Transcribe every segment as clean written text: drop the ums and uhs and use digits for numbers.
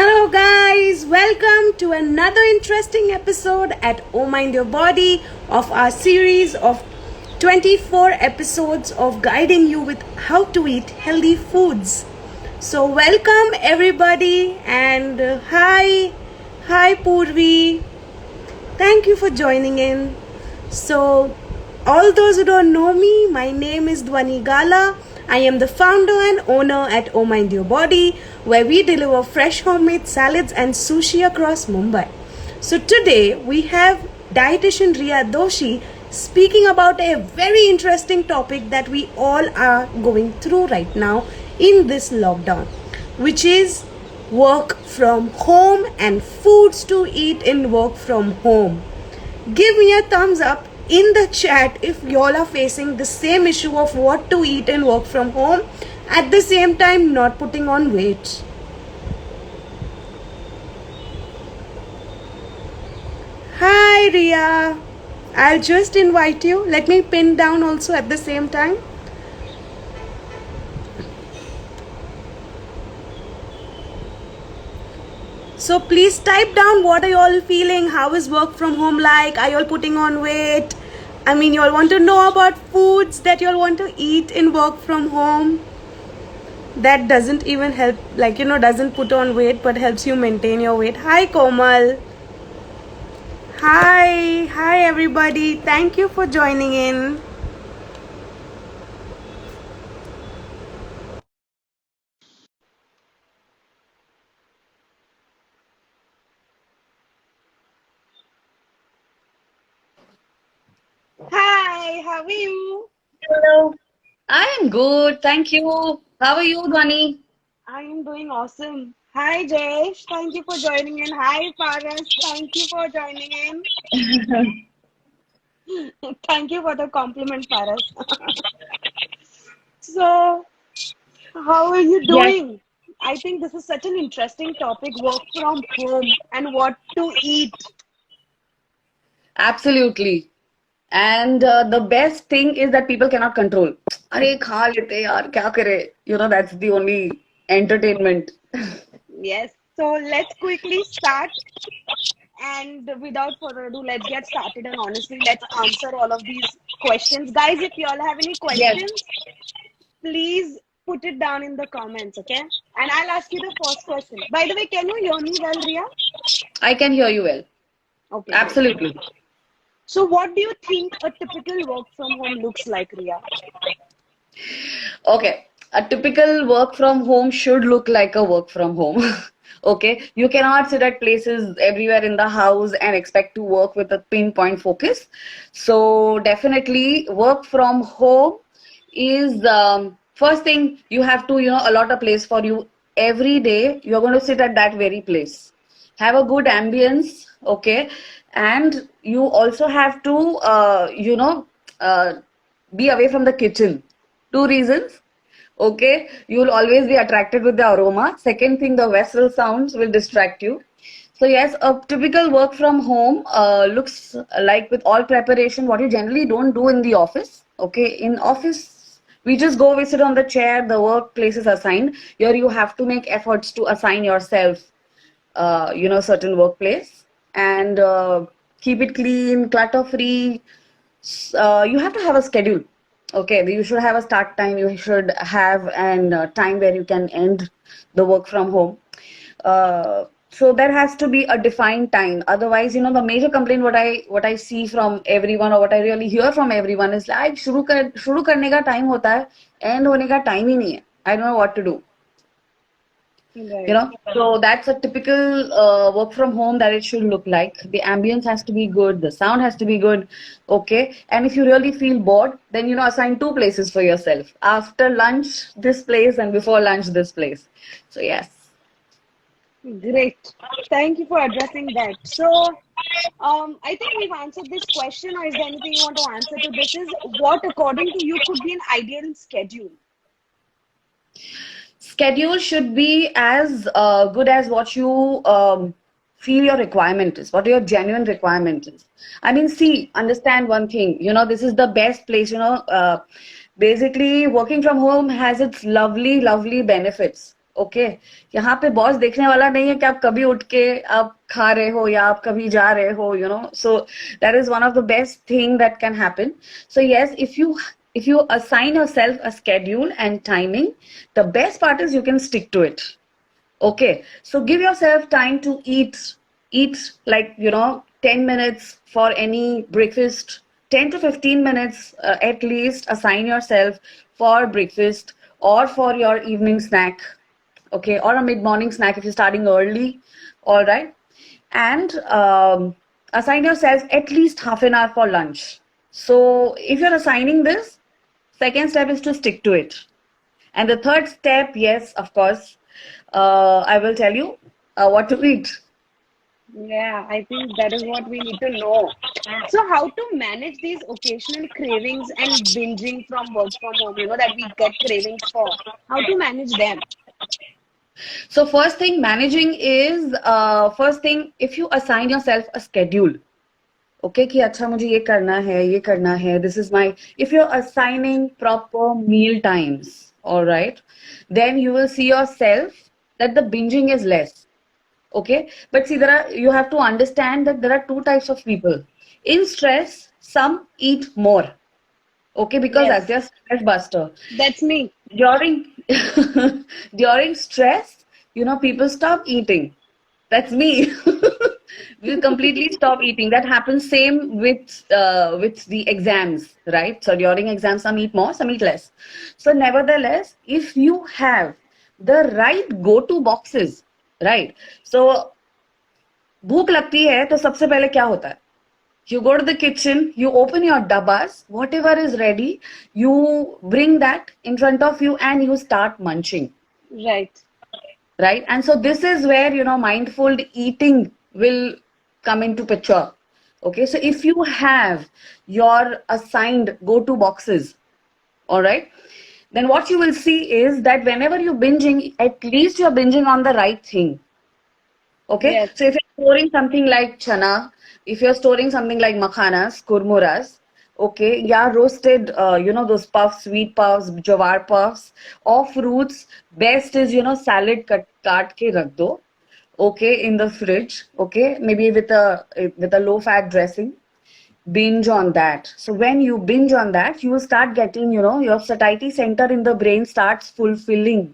Hello, guys, welcome to another interesting episode at Oh Mind Your Body of our series of 24 episodes of guiding you with how to eat healthy foods. So, welcome everybody, and hi Purvi. Thank you for joining in. So, all those who don't know me, my name is Dwani Gala. I am the founder and owner at Oh Mind Your Body, where we deliver fresh homemade salads and sushi across Mumbai. So today we have dietitian Riya Doshi speaking about a very interesting topic that we all are going through right now in this lockdown, which is work from home and foods to eat in work from home. Give me a thumbs up in the chat if y'all are facing the same issue of what to eat and work from home, at the same time not putting on weight. Hi Ria, I'll just invite you. Let me pin down also at the same time. So please type down what are you all feeling, how is work from home like, are you all putting on weight? I mean, you all want to know about foods that you all want to eat in work from home. That doesn't even help, doesn't put on weight but helps you maintain your weight. Hi Komal. Hi everybody. Thank you for joining in. Hi, how are you? Hello. I am good, thank you. How are you, Dhwani? I am doing awesome. Hi Jayesh, thank you for joining in. Hi Paras, thank you for joining in. Thank you for the compliment, Paras. So, how are you Yes, doing? I think this is such an interesting topic, work from home and what to eat. absolutely. And the best thing is that people cannot control. अरे खा लेते यार क्या करे? That's the only entertainment. Yes. So let's quickly start. And without further ado, let's get started. And honestly, let's answer all of these questions. Guys, if you all have any Yes, questions, please put it down in the comments, okay? And I'll ask you the first question. By the way, can you hear me well, Ria? I can hear you well. Okay, great. Absolutely. So, what do you think a typical work from home looks like, Ria? Okay, a typical work from home should look like a work from home. Okay, you cannot sit at places everywhere in the house and expect to work with a pinpoint focus. So, definitely, work from home is first thing you have to, allot a place for you every day. You're going to sit at that very place. Have a good ambience, okay, and you also have to, uh, be away from the kitchen. Two reasons. Okay, you will always be attracted with the aroma. Second thing, the vessel sounds will distract you. So yes, a typical work from home looks like with all preparation what you generally don't do in the office. Okay, in office we just go, we sit on the chair, the workplace is assigned. Here you have to make efforts to assign yourself, certain workplace and keep it clean, clutter free. You have to have a schedule. Okay, you should have a start time. You should have an time where you can end the work from home. So there has to be a defined time. Otherwise, the major complaint what I see from everyone or what I really hear from everyone is like शुरू करने का time होता है, end होने का time ही नहीं है. I don't know what to do. Right. So that's a typical work from home that it should look like. The ambience has to be good, the sound has to be good, okay. And if you really feel bored, then assign two places for yourself. After lunch, this place, and before lunch, this place. So yes. Great. Thank you for addressing that. So, I think we've answered this question, or is there anything you want to answer to this? Is what, according to you, could be an ideal schedule? Schedule should be as good as what you feel your requirement is, what your genuine requirement is. I mean, see, understand one thing, this is the best place, basically working from home has its lovely, lovely benefits. Okay यहाँ पे boss देखने वाला नहीं है कि आप कभी उठ के आप खा रहे हो या आप कभी जा रहे हो, you know. So that is one of the best thing that can happen. So yes, if you assign yourself a schedule and timing, the best part is you can stick to it. Okay, so give yourself time to eat like, 10 minutes for any breakfast, 10 to 15 minutes at least assign yourself for breakfast or for your evening snack. Okay, or a mid-morning snack if you're starting early. All right, and assign yourself at least half an hour for lunch. So if you're assigning this, second step is to stick to it. And the third step, yes, of course, I will tell you what to eat. Yeah, I think that is what we need to know. So, how to manage these occasional cravings and binging from work from home, that we get cravings for? How to manage them? So first thing, managing is first thing, if you assign yourself a schedule. Okay, कि अच्छा मुझे ये करना है. This is my, if you're assigning proper meal times, all right, then you will see yourself that the binging is less. Okay, but see, you have to understand that there are two types of people. In stress, some eat more. Okay, because that's Yes, their stress buster. that's me. During during stress, people stop eating. That's me. We completely stop eating. That happens same with the exams, right? So during exams, some eat more, some eat less. So nevertheless, if you have the right go-to boxes, right? So भूख लगती है तो सबसे पहले क्या होता है? You go to the kitchen, you open your dabbas, whatever is ready, you bring that in front of you and you start munching. Right. Right? And so this is where, mindful eating will come into picture. Okay, so if you have your assigned go-to boxes, all right, then what you will see is that whenever you're binging, at least you're binging on the right thing. Okay, Yes. so if you're storing something like chana, if you're storing something like makhanas, kurmuras, okay, yeah, roasted, those puffs, sweet puffs, jawar puffs, or fruits, best is, salad kaat ke rakh do, okay, in the fridge, okay, maybe with a low fat dressing. Binge on that. So when you binge on that, you will start getting, your satiety center in the brain starts fulfilling.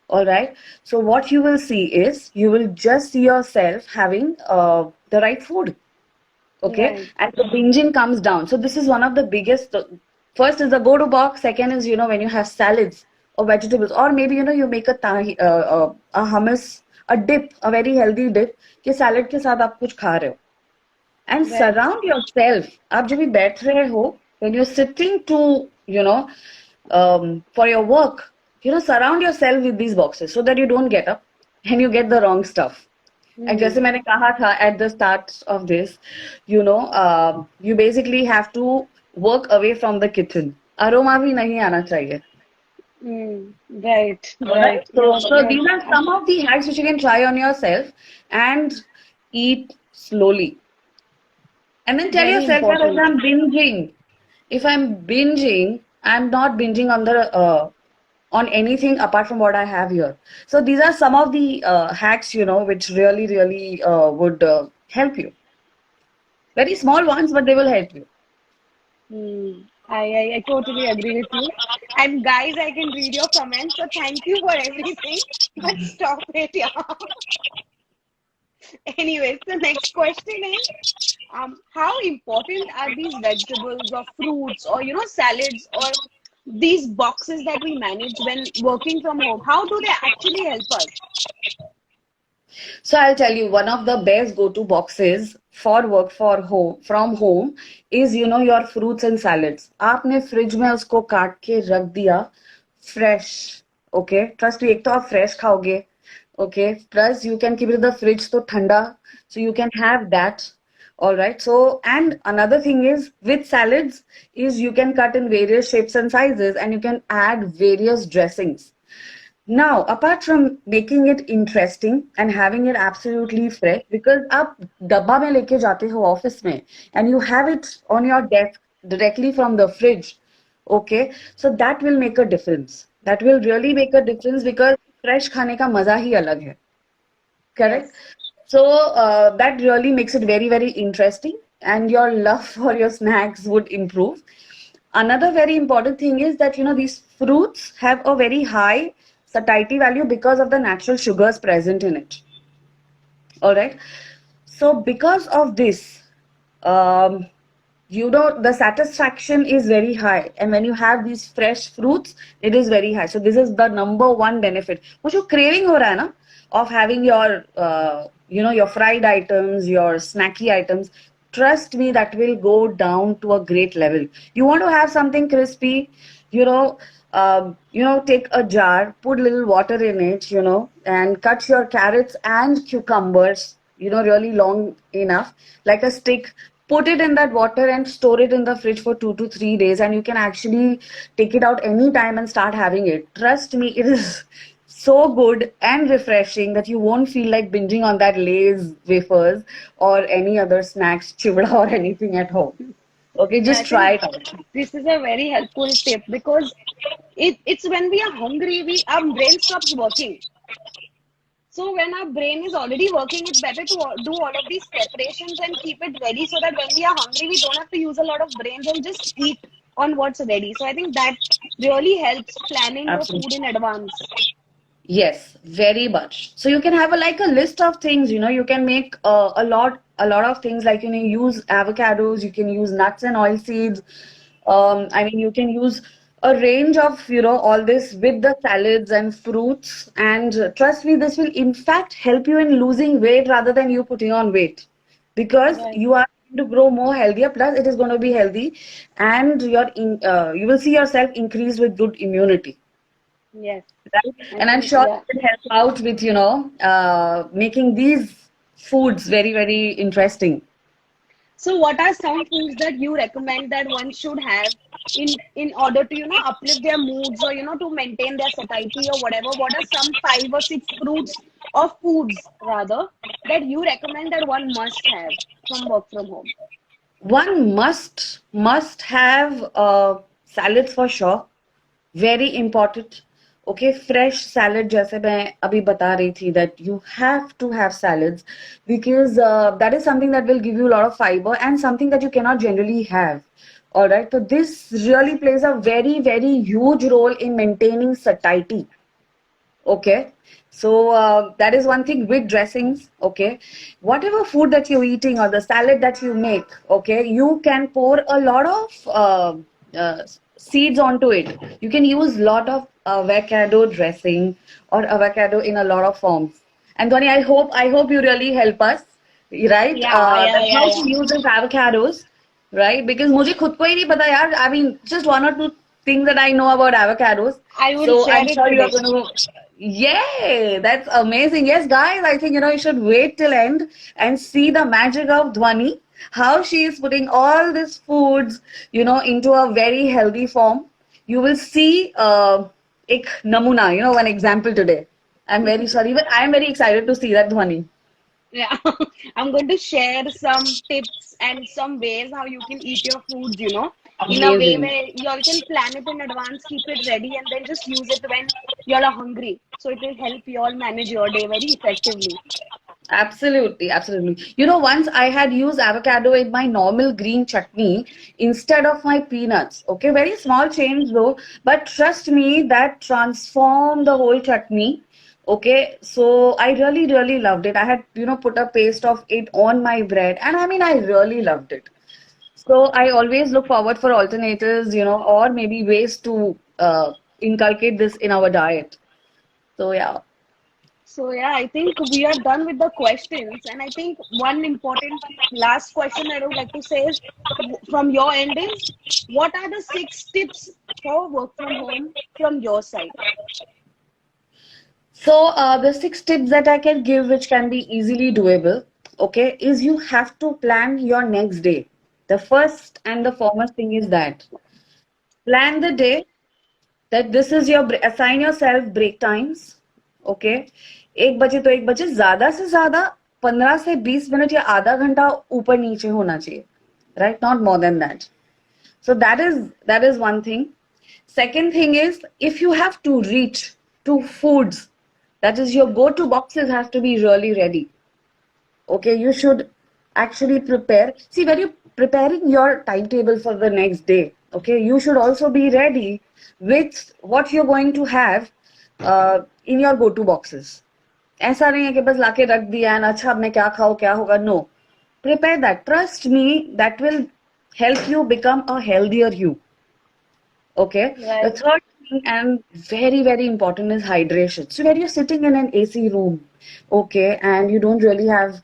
All right. So what you will see is you will just see yourself having the right food. Okay. Right. And the binging comes down. So this is one of the biggest. First is the go-to box. Second is, when you have salads or vegetables, or maybe, you make a hummus, a dip, a very healthy dip. कि salad के साथ आप कुछ खा रहे हो. And Right. surround yourself. आप जब भी बैठ रहे हो, when you're sitting to, for your work, surround yourself with these boxes so that you don't get up and you get the wrong stuff. And जैसे मैंने कहा था at the start of this, you basically have to work away from the kitchen. Aroma भी नहीं आना चाहिए. Right. All right. Right. So these are some of the hacks which you can try on yourself and eat slowly. And then tell Very yourself that important. if I'm binging, I'm not binging on anything apart from what I have here. So these are some of the hacks, which really, really would help you. Very small ones, but they will help you. I totally agree with you. And guys, I can read your comments, so thank you for everything. But stop it, yeah. Anyways, the next question is, how important are these vegetables or fruits or salads or these boxes that we manage when working from home? How do they actually help us? So I'll tell you, one of the best go-to boxes for work from home is, your fruits and salads. आपने fridge में उसको काट के रख दिया, fresh. Okay, trust me, एक तो आप fresh खाओगे. Okay, plus you can keep it in the fridge तो ठंडा, so you can have that. All right. So, and another thing is with salads is you can cut in various shapes and sizes and you can add various dressings. Now, apart from making it interesting and having it absolutely fresh, because आप डब्बा में लेके जाते हो office में and you have it on your desk directly from the fridge, okay? So that will make a difference. That will really make a difference because fresh खाने का मजा ही अलग है. Correct? Yes. So that really makes it very, very interesting, and your love for your snacks would improve. Another very important thing is that these fruits have a very high satiety value because of the natural sugars present in it. All right. So because of this, um, the satisfaction is very high, and when you have these fresh fruits, it is very high. So this is the number one benefit. वो जो craving हो रहा है ना of having your your fried items, your snacky items, trust me, that will go down to a great level. You want to have something crispy, take a jar, put little water in it, and cut your carrots and cucumbers, really long enough, like a stick. Put it in that water and store it in the fridge for 2 to 3 days, and you can actually take it out anytime and start having it. Trust me, it is so good and refreshing that you won't feel like binging on that Lay's wafers or any other snacks, chivda or anything at home. Okay, Yeah, I just try think it out. this is a very helpful tip because it's when we are hungry, our brain stops working. So when our brain is already working, it's better to do all of these preparations and keep it ready so that when we are hungry, we don't have to use a lot of brains and just eat on what's ready. So I think that really helps planning your food Absolutely. in advance. Yes, very much. So you can have like a list of things, you can make a lot of things like, use avocados, you can use nuts and oil seeds. I mean, you can use a range of, all this with the salads and fruits. And trust me, this will in fact help you in losing weight rather than you putting on weight, because Right. you are going to grow more healthier. Plus, it is going to be healthy, and you will see yourself increase with good immunity. Yes. Right? I And I'm think, sure yeah. it will help out with, making these foods very, very interesting. So, what are some foods that you recommend that one should have in order to uplift their moods or to maintain their satiety or whatever? What are some 5 or 6 fruits or foods rather that you recommend that one must have from work from home? One must have salads for sure. Very important. Okay, fresh salad जैसे मैं अभी बता रही थी, that you have to have salads, because that is something that will give you a lot of fiber and something that you cannot generally have. All right, so this really plays a very, very huge role in maintaining satiety. Okay. So that is one thing with dressings. Okay. Whatever food that you're eating or the salad that you make, okay, you can pour a lot of seeds onto it. You can use lot of avocado dressing or avocado in a lot of forms. And Dhwani, I hope you really help us, right? Yeah, yeah, That yeah, how yeah. to use these avocados, right? Because मुझे खुद को ही नहीं पता यार. I mean, just one or two things that I know about avocados. I will So share I'm it sure you're today. going to. Yay, that's amazing. Yes, guys, I think you should wait till end and see the magic of Dhwani, how she is putting all these foods, into a very healthy form. You will see ek namuna, one example today. I'm very sorry, but I'm very excited to see that, Dhwani. Yeah, I'm going to share some tips and some ways how you can eat your foods, in a way Amazing. where you all can plan it in advance, keep it ready, and then just use it when you all are hungry. So it will help you all manage your day very effectively. Absolutely, absolutely. Once I had used avocado in my normal green chutney instead of my peanuts. Okay, very small change though, but trust me, that transformed the whole chutney. Okay, so I really, really loved it. I had, put a paste of it on my bread, and I mean, I really loved it. So I always look forward for alternatives, or maybe ways to inculcate this in our diet. So yeah. So yeah, I think we are done with the questions, and I think one important last question that I would like to say is from your end is what are the 6 tips for work from home from your side? So, the 6 tips that I can give, which can be easily doable, okay, is you have to plan your next day. The first and the foremost thing is that plan the day, that this is your assign yourself break times. Okay, 1 बजे तो 1 बजे, ज्यादा से ज्यादा 15 से 20 minute या आधा घंटा ऊपर नीचे होना चाहिए, right? Not more than that. So that is one thing. Second thing is, if you have to reach to foods That is, your go-to boxes have to be really ready. Okay, you should actually prepare. See, when you're preparing your timetable for the next day, okay, you should also be ready with what you're going to have in your go-to boxes. ऐसा नहीं है कि बस लाके रख दिया and अच्छा अब मैं क्या खाऊं क्या होगा. No, prepare that. Trust me, that will help you become a healthier you. Okay. The Right. third thing, and very, very important, is hydration. So when you're sitting in an AC room, okay, and you don't really have,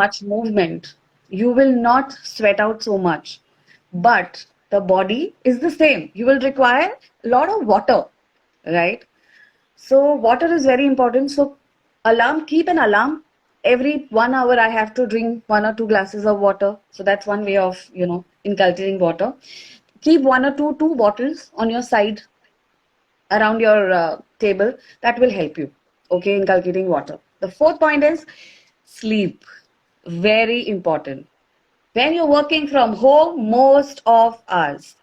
much movement, you will not sweat out so much. But the body is the same. You will require a lot of water, right? So water is very important. So keep an alarm. Every 1 hour, I have to drink 1 or 2 glasses of water. So that's one way of, inculcating water. Keep one or two bottles on your side around your table. That will help you, okay, inculcating water. The fourth point is sleep. Very important. When you're working from home, most of us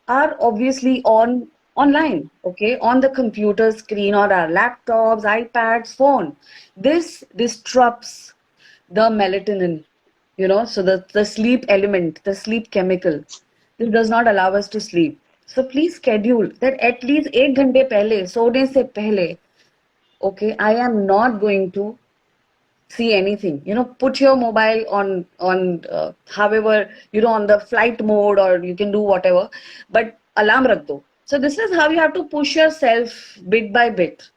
are obviously online, okay, on the computer screen or our laptops, iPads, phone. This disrupts the melatonin, so the sleep element, the sleep chemical. This does not allow us to sleep. So please schedule that at least 1 घंटे पहले, सोने से पहले, okay, I am not going to see anything. Put your mobile on however, on the flight mode, or you can do whatever, but alarm rakh do. So this is how you have to push yourself bit by bit.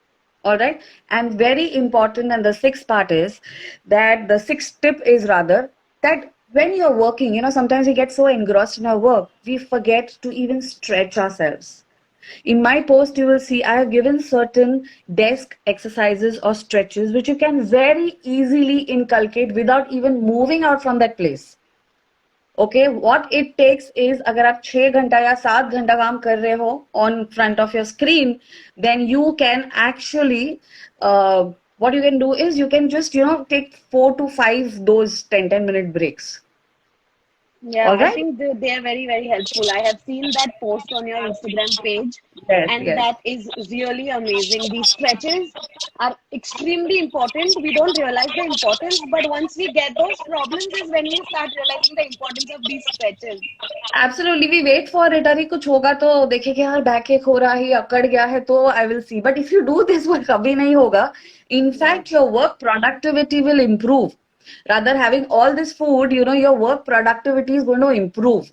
All right. And very important, and the sixth part is that the sixth tip is rather that when you're working, sometimes we get so engrossed in our work, we forget to even stretch ourselves. In my post, you will see I have given certain desk exercises or stretches which you can very easily inculcate without even moving out from that place. Okay, what it takes is, अगर आप 6 घंटा या 7 घंटा काम कर रहे हो on front of your screen, then you can actually, what you can do is you can just, take 4 to 5 those 10-minute breaks. Yeah, All I right? think they are very, very helpful. I have seen that post on your Instagram page, Yes, and yes. that is really amazing. These stretches are extremely important. We don't realize the importance, but once we get those problems is when we start realizing the importance of these stretches. Absolutely, we wait for it. अरे कुछ होगा तो देखें कि यार back एक हो रहा है, अकड़ गया है तो I will see. But if you do this, वो कभी नहीं होगा. In fact, your work productivity will improve. Rather, having all this food, your work productivity is going to improve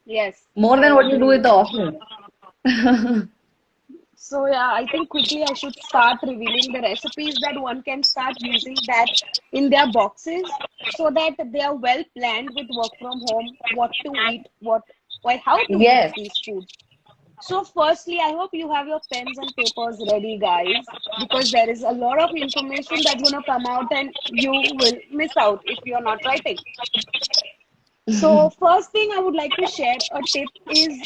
Yes, more I than what you do agree. in the office. So yeah, I think quickly I should start revealing the recipes that one can start using that in their boxes so that they are well planned with work from home, what to eat, how to eat Yes. these foods. So firstly, I hope you have your pens and papers ready, guys, because there is a lot of information that's going to come out and you will miss out if you're not writing. So first thing I would like to share a tip is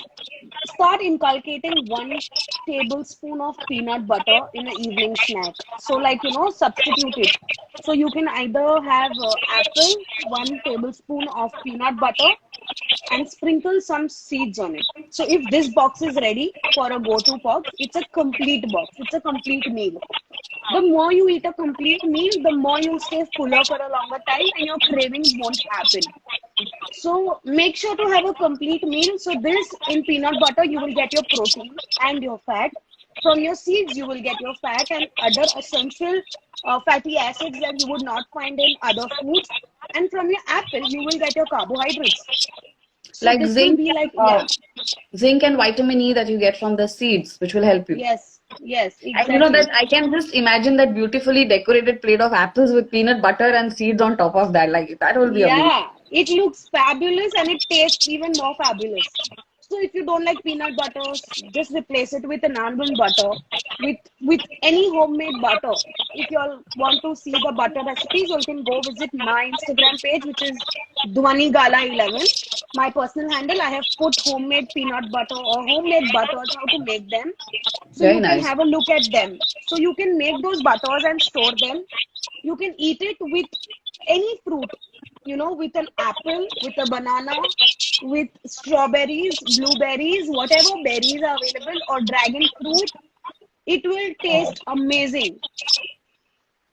start inculcating 1 tablespoon of peanut butter in an evening snack. So like, substitute it. So you can either have apple, 1 tablespoon of peanut butter, and sprinkle some seeds on it. So if this box is ready for a go-to box, it's a complete box. It's a complete meal. The more you eat a complete meal, the more you'll stay fuller for a longer time and your cravings won't happen. So make sure to have a complete meal. So this in peanut butter, you will get your protein and your fat. From your seeds, you will get your fat and other essential fatty acids that you would not find in other foods. And from your apple, you will get your carbohydrates. So Like this will be like, yeah, zinc and vitamin E that you get from the seeds, which will help you. yes, And you know exactly. that I can just imagine that beautifully decorated plate of apples with peanut butter and seeds on top of that. Like that will be amazing. Yeah, it looks fabulous and it tastes even more fabulous. So if you don't like peanut butter, just replace it with an almond butter, with any homemade butter. If you all want to see the butter recipes, you can go visit my Instagram page, which is Dwani Gala 11. My personal handle, I have put homemade peanut butter or homemade butters, how to make them. So Very you can nice. have a look at them. So you can make those butters and store them. You can eat it with any fruit, with an apple, with a banana, with strawberries, blueberries, whatever berries are available, or dragon fruit. It will Oh, taste amazing.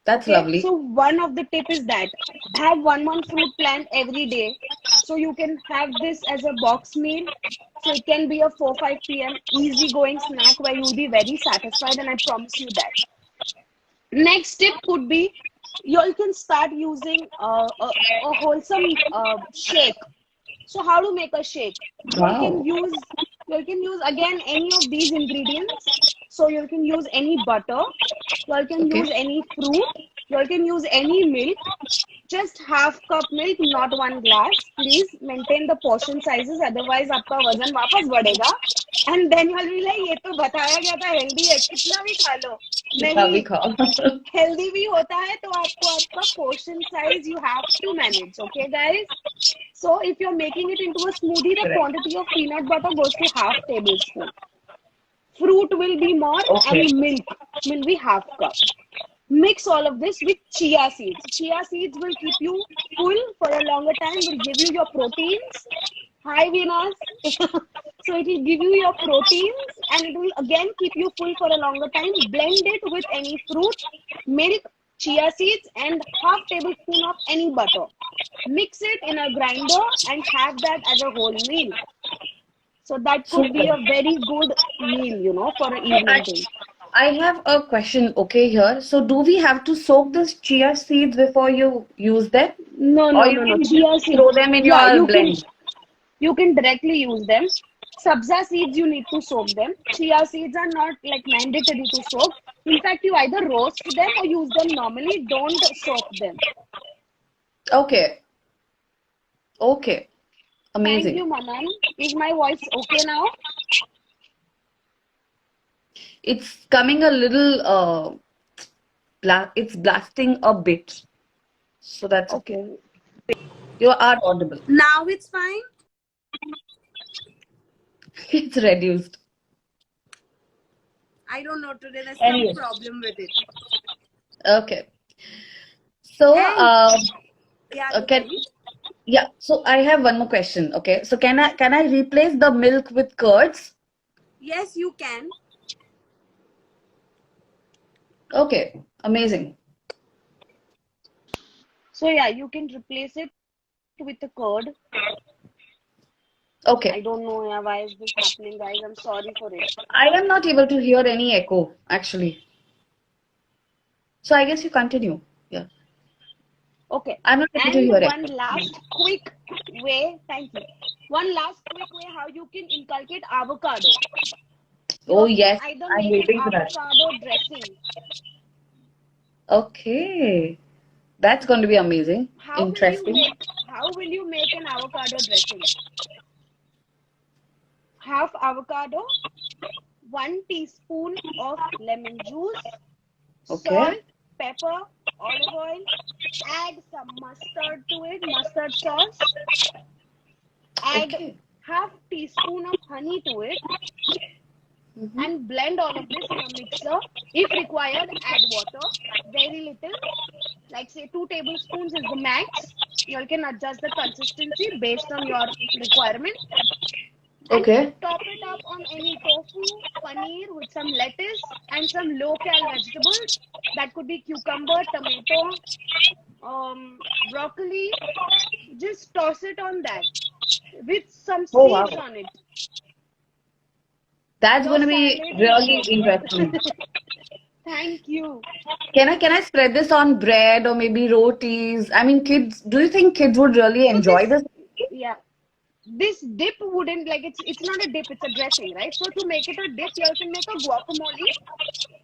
that's Okay, lovely. so one of the tip is that have one fruit plant every day. So you can have this as a box meal. So it can be a 4-5 p.m. easy going snack where you'll be very satisfied, and I promise you that. Next tip could be you all can start using a wholesome shake. So how to make a shake? You all can Wow. use you all can use again any of these ingredients. So you can use any butter, you all can Okay. use any fruit, you all can use any milk, just half cup milk, not 1 glass. Please maintain the portion sizes, otherwise आपका वजन वापस बढ़ेगा. And then you'll be like, ये तो बताया गया था healthy है, कितना भी खा लो. कितना नहीं, भी खाओ. healthy भी होता है तो आपको आपका portion size you have to manage. Okay, guys. So if you're making it into a smoothie, the Correct. quantity of peanut butter goes to half tablespoon. Fruit will be more Okay. and milk will be half cup. Mix all of this with chia seeds. Chia seeds will keep you full for a longer time, will give you your proteins. Hi, Venus. So it will give you your proteins and it will again keep you full for a longer time. Blend it with any fruit, milk, chia seeds, and half tablespoon of any butter. Mix it in a grinder and have that as a whole meal. So that could be Super. a very good meal, for an evening I, thing. I have a question, okay, here. So do we have to soak this chia seeds before you use them? No, Or no, you no, no. can Chia just seeds. throw them in Yeah, your you can blend? you can directly use them. Sabza seeds you need to soak them. Chia seeds are not like mandatory to soak. In fact, you either roast them or use them normally. Don't soak them. Okay. Okay. Thank Amazing. you, Manan. Is my voice okay now? It's coming a little it's blasting a bit. So that's okay. Okay. You are audible. Now it's fine. It's reduced. I don't know. Today there's some Anyway, problem with it. okay. So, And yeah, you can tell. yeah. So I have one more question. Okay. So can I replace the milk with curds? Yes, you can. Okay. Amazing. So yeah, you can replace it with a curd. I Okay. don't know, yeah, why is this happening, guys? I'm sorry for it. I am not able to hear any echo actually. So I guess you continue. Yeah. Okay. I'm not able to And hear one echo. last quick way, thank you. One last quick way how you can inculcate avocado. You Oh all can yes, either I'm make an waiting for that. avocado dressing. Okay. That's going to be amazing. How will you Interesting. make an avocado dressing? Half avocado, 1 teaspoon of lemon juice, Okay. salt, pepper, olive oil, add some mustard to it, mustard sauce, add Okay. half teaspoon of honey to it, Mm-hmm. and blend all of this in a mixer. If required, add water, very little, like say 2 tablespoons is the max. You can adjust the consistency based on your requirement, and Okay. top it up on any tofu, paneer with some lettuce and some low-cal vegetables. That could be cucumber, tomato, broccoli. Just toss it on that with some Oh wow. seeds on it. That's Your going to be salad is really ready. interesting. Thank you. Can I spread this on bread or maybe rotis? I mean, kids, do you think kids would really So enjoy this, this? yeah, this dip wouldn't like it's not a dip, it's a dressing, right? So to make it a dip, you can make a guacamole,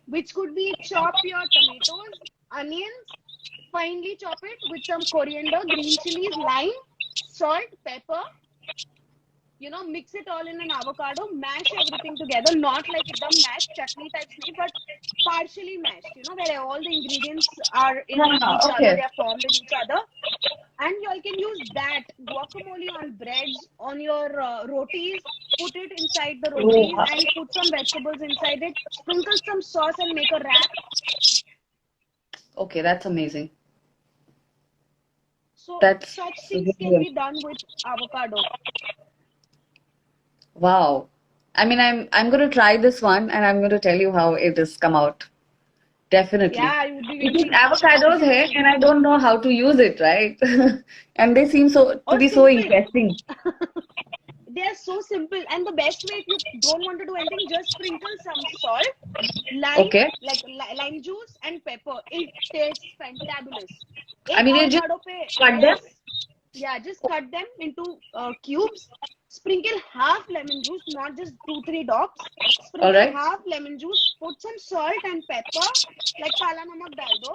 which could be chop your tomatoes, onions, finely chop it with some coriander, green chilies, lime, salt, pepper. Mix it all in an avocado, mash everything together, not like ekdam mashed chutney type nahi, but partially mashed, where all the ingredients are in Ah, each other, okay. they are formed in each other. And you all can use that guacamole on breads, on your rotis, put it inside the Oh, rotis wow. and put some vegetables inside it, sprinkle some sauce and make a wrap. Okay, that's amazing. So That's such things really can amazing. be done with avocado. Wow. I mean, I'm going to try this one and I'm going to tell you how it has come out. Definitely. Yeah, I would be Because waiting. avocados hai and I don't know how to use it, right? And they seem to Or be so simple. interesting. They are so simple, and the best way, if you don't want to do anything, just sprinkle some salt, lime, Okay. like lime juice and pepper. It tastes fantabulous. I एक mean, you just avocado पे, cut them. yes, yeah, just cut them into cubes. Sprinkle half lemon juice, not just 2-3 drops. All Sprinkle right. half lemon juice. Put some salt and pepper, like kala namak dal do,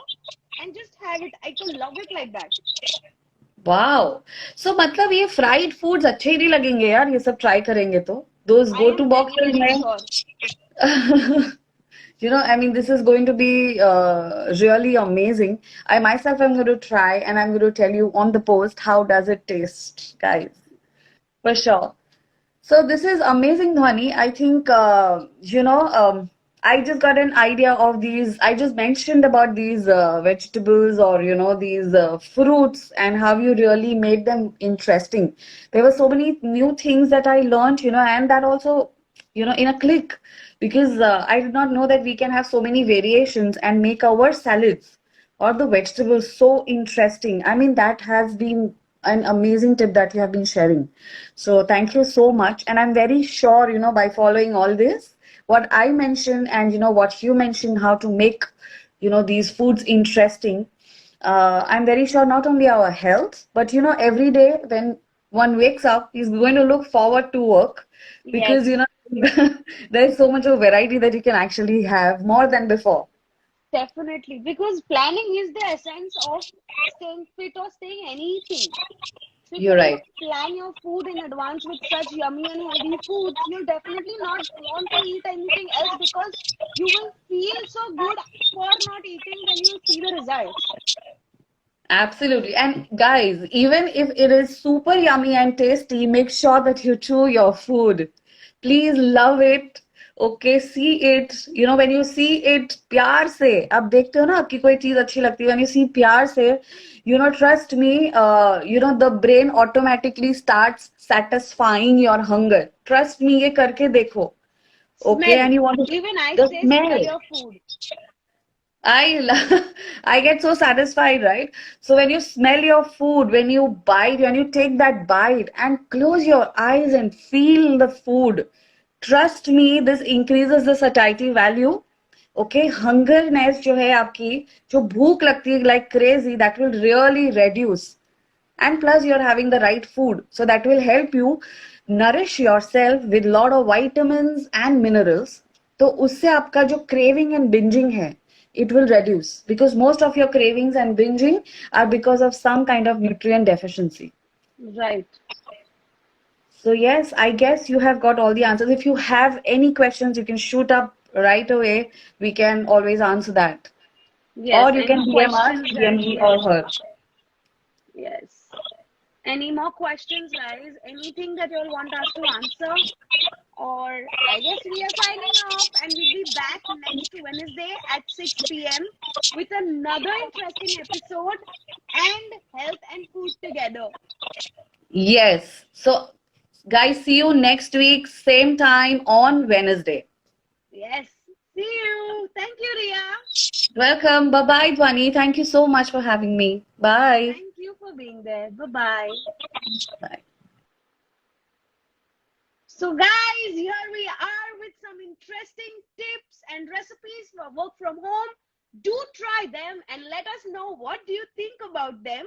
and just have it. I can love it like that. Wow. So मतलब ये fried foods अच्छे ही नहीं लगेंगे यार, ये सब try करेंगे तो those I go to am very boxes very में sure. you know, I mean, this is going to be really amazing. I myself am going to try and I'm going to tell you on the post how does it taste, guys, for sure. So this is amazing, Dhwani. I think I just got an idea of these. I just mentioned about these vegetables or these fruits and how you really made them interesting. There were so many new things that I learned, and that also, in a click, because I did not know that we can have so many variations and make our salads or the vegetables so interesting. I mean, that has been an amazing tip that you have been sharing. So thank you so much. And I'm very sure, by following all this, what I mentioned and, what you mentioned, how to make, these foods interesting. I'm very sure not only our health, but, every day when one wakes up, he's going to look forward to work because, Yes. there's so much of variety that you can actually have more than before. Definitely, because planning is the essence of staying fit or staying anything. So if You're you don't right. plan your food in advance with such yummy and healthy foods, you'll definitely not want to eat anything else because you will feel so good for not eating when you see the results. Absolutely. And guys, even if it is super yummy and tasty, make sure that you chew your food. Please love it. Okay, see it. When you see it, प्यार से अब देखते हो ना आपकी कोई चीज अच्छी लगती है when you see प्यार से, trust me, the brain automatically starts satisfying your hunger. Trust me, ये करके देखो. Okay, Smell. and you want to Even I the say smell smell. your food. I get so satisfied, right? So when you smell your food, when you bite, when you take that bite and close your eyes and feel the food, trust me, this increases the satiety value. Okay, hungerness जो है आपकी, जो भूख लगती है like crazy, that will really reduce. And plus you're having the right food, so that will help you nourish yourself with lot of vitamins and minerals. तो उससे आपका जो craving and binging है, it will reduce because most of your cravings and binging are because of some kind of nutrient deficiency. Right. So yes, I guess you have got all the answers. If you have any questions, you can shoot up right away. We can always answer that. Yes. Or you can Any DM us, questions, DM guys? me or Yes. her. Yes. Any more questions, guys? Anything that you all want us to answer? Or I guess we are signing off and we'll be back next Wednesday at 6 p.m. with another interesting episode and health and food together. Yes. So, guys, see you next week, same time on Wednesday. Yes. See you. Thank you, Ria. Welcome. Bye bye, Dhwani. Thank you so much for having me. Bye. Thank you for being there. Bye bye. Bye. So, guys, here we are with some interesting tips and recipes for work from home. Do try them and let us know what do you think about them.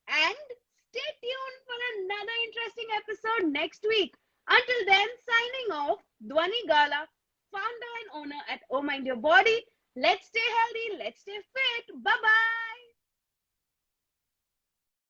And stay tuned for another interesting episode next week. Until then, signing off, Dhwani Gala, founder and owner at Oh Mind Your Body. Let's stay healthy, let's stay fit. Bye bye.